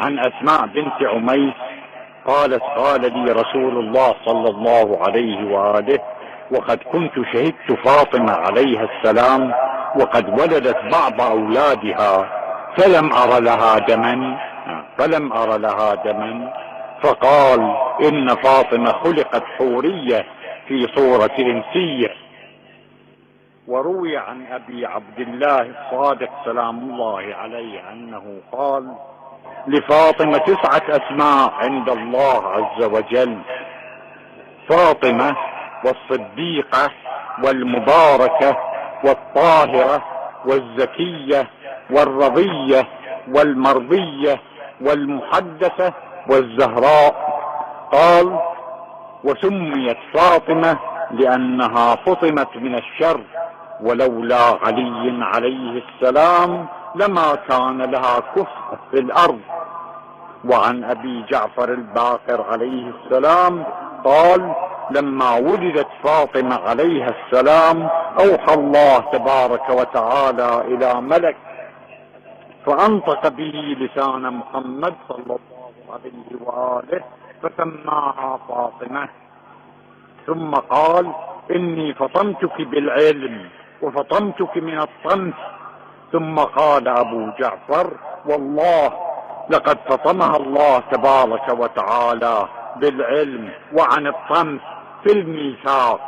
عن أسماء بنت عميس قالت: قال لي رسول الله صلى الله عليه وآله وقد كنت شهدت فاطمة عليها السلام وقد ولدت بعض أولادها فلم أر لها دما فقال: إن فاطمة خلقت حورية في صورة إنسية. وروي عن أبي عبد الله الصادق سلام الله عليه أنه قال: لفاطمة 9 أسماء عند الله عز وجل: فاطمة والصديقة والمباركة والطاهرة والزكية والرضية والمرضية والمحدثة والزهراء. قال: وسميت فاطمة لأنها فطمت من الشر، ولولا علي عليه السلام لما كان لها كفء في الأرض. وعن أبي جعفر الباقر عليه السلام قال: لما ولدت فاطمة عليها السلام أوحى الله تبارك وتعالى إلى ملك فأنطق به لسان محمد صلى الله عليه وآله فسماها فاطمة، ثم قال: إني فطمتك بالعلم وفطمتك من الطمس. ثم قال أبو جعفر: والله لقد فطمها الله تبارك وتعالى بالعلم وعن الطمس في الميثاق.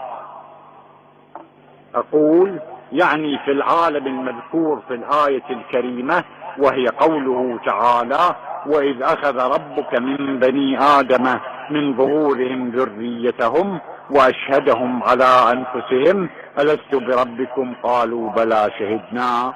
أقول يعني في العالم المذكور في الآية الكريمة، وهي قوله تعالى: وإذ أخذ ربك من بني آدم من ظهورهم ذريتهم وأشهدهم على أنفسهم ألست بربكم قالوا بلى شهدنا.